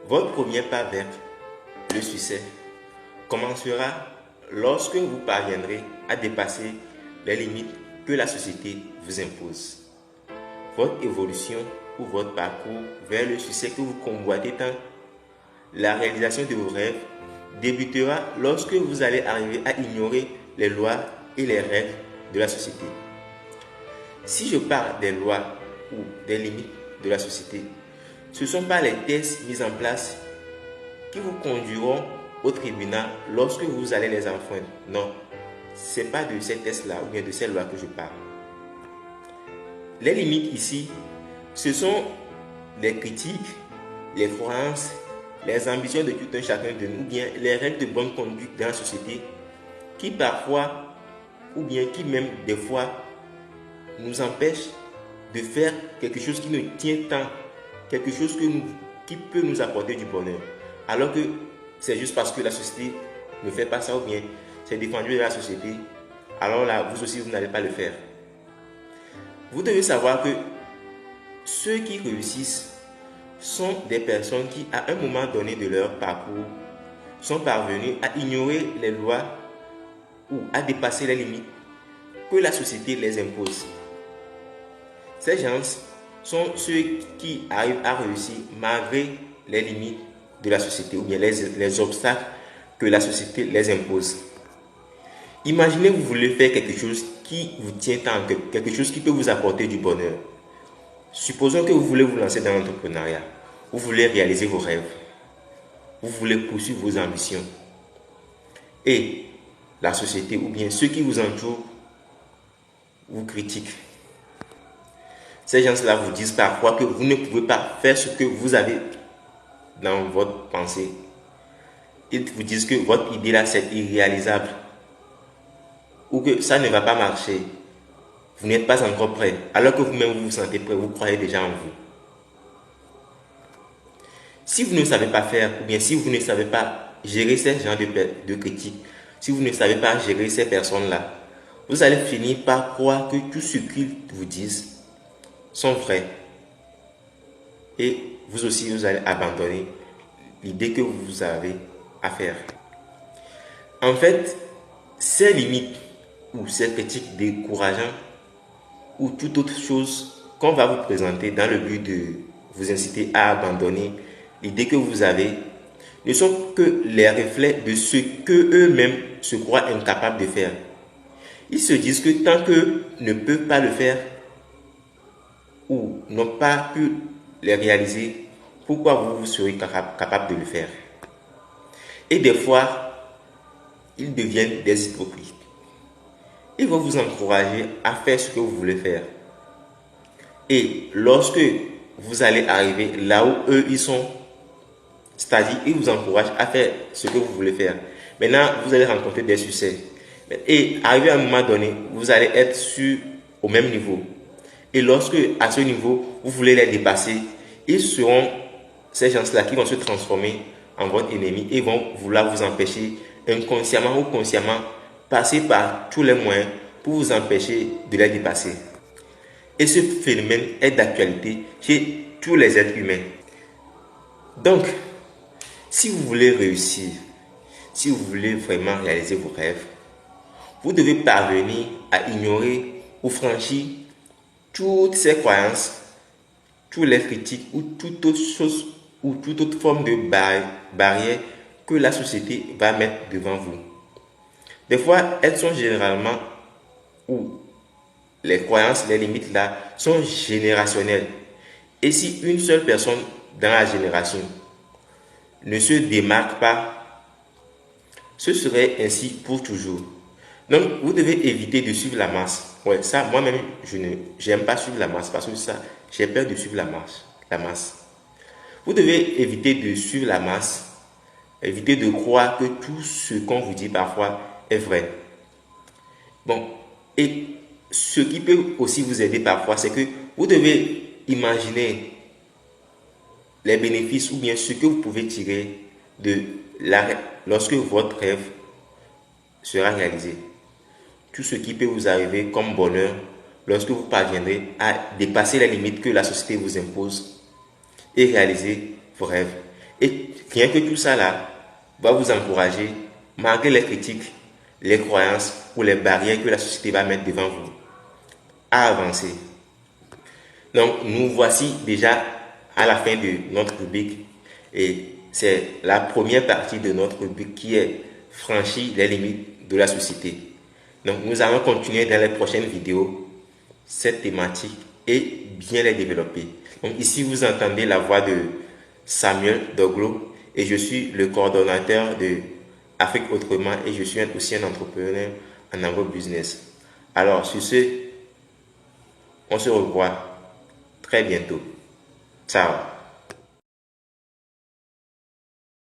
Votre premier pas vers le succès commencera lorsque vous parviendrez à dépasser les limites que la société vous impose. Votre évolution ou votre parcours vers le succès que vous convoitez tant, la réalisation de vos rêves débutera lorsque vous allez arriver à ignorer les lois et les règles de la société. Si je parle des lois ou des limites de la société, ce ne sont pas les tests mis en place qui vous conduiront au tribunal lorsque vous allez les enfreindre. Non, ce n'est pas de ces tests-là ou bien de ces lois que je parle. Les limites ici, ce sont les critiques, les croyances, les ambitions de tout un chacun de nous, ou bien les règles de bonne conduite dans la société qui parfois, ou bien qui même des fois, nous empêchent de faire quelque chose qui nous tient tant, quelque chose qui peut nous apporter du bonheur. Alors que c'est juste parce que la société ne fait pas ça ou bien c'est défendu de la société, alors là, vous aussi, vous n'allez pas le faire. Vous devez savoir que ceux qui réussissent sont des personnes qui, à un moment donné de leur parcours, sont parvenus à ignorer les lois ou à dépasser les limites que la société les impose. Ces gens sont ceux qui arrivent à réussir malgré les limites de la société ou bien les obstacles que la société les impose. Imaginez vous voulez faire quelque chose qui vous tient tant, quelque chose qui peut vous apporter du bonheur. Supposons que vous voulez vous lancer dans l'entrepreneuriat, vous voulez réaliser vos rêves, vous voulez poursuivre vos ambitions. Et la société ou bien ceux qui vous entourent vous critiquent. Ces gens-là vous disent parfois que vous ne pouvez pas faire ce que vous avez dans votre pensée. Ils vous disent que votre idée là c'est irréalisable ou que ça ne va pas marcher. Vous n'êtes pas encore prêt. Alors que vous-même vous vous sentez prêt, vous croyez déjà en vous. Si vous ne savez pas faire ou bien si vous ne savez pas gérer ces genres de critiques, si vous ne savez pas gérer ces personnes-là, vous allez finir par croire que tout ce qu'ils vous disent sont vrais. Et vous aussi, vous allez abandonner l'idée que vous avez à faire. En fait, ces limites ou ces critiques décourageantes ou toute autre chose qu'on va vous présenter dans le but de vous inciter à abandonner l'idée que vous avez ne sont que les reflets de ce que eux-mêmes se croient incapables de faire. Ils se disent que tant qu'eux ne peuvent pas le faire ou n'ont pas pu les réaliser, pourquoi vous serez capable de le faire? Et des fois, ils deviennent des hypocrites. Ils vont vous encourager à faire ce que vous voulez faire. Et lorsque vous allez arriver là où eux ils sont, c'est-à-dire ils vous encouragent à faire ce que vous voulez faire. Maintenant, vous allez rencontrer des succès. Et arrivé à un moment donné, vous allez être au même niveau. Et lorsque, à ce niveau, vous voulez les dépasser, ils seront ces gens-là qui vont se transformer en votre ennemi et vont vouloir vous empêcher, inconsciemment ou consciemment, passer par tous les moyens pour vous empêcher de les dépasser. Et ce phénomène est d'actualité chez tous les êtres humains. Donc, si vous voulez réussir, si vous voulez vraiment réaliser vos rêves, vous devez parvenir à ignorer ou franchir toutes ces croyances, toutes les critiques ou toute autre chose ou toute autre forme de barrière que la société va mettre devant vous. Des fois, elles sont généralement, ou les croyances, les limites là, sont générationnelles. Et si une seule personne dans la génération ne se démarque pas, ce serait ainsi pour toujours. Donc, vous devez éviter de suivre la masse. Ouais, ça, moi-même, je n'aime pas suivre la masse parce que ça, j'ai peur de suivre la masse. Vous devez éviter de suivre la masse, éviter de croire que tout ce qu'on vous dit parfois est vrai. Bon, et ce qui peut aussi vous aider parfois, c'est que vous devez imaginer les bénéfices ou bien ce que vous pouvez tirer de lorsque votre rêve sera réalisé. Tout ce qui peut vous arriver comme bonheur lorsque vous parviendrez à dépasser les limites que la société vous impose et réaliser vos rêves. Et rien que tout ça là va vous encourager, malgré les critiques, les croyances ou les barrières que la société va mettre devant vous, à avancer. Donc, nous voici déjà à la fin de notre rubrique et c'est la première partie de notre rubrique qui est franchir les limites de la société. Donc, nous allons continuer dans les prochaines vidéos cette thématique et bien les développer. Donc, ici, vous entendez la voix de Samuel Doglo et je suis le coordonnateur de Afrique Autrement et je suis aussi un entrepreneur en agro-business. Alors, sur ce, on se revoit très bientôt. Ciao.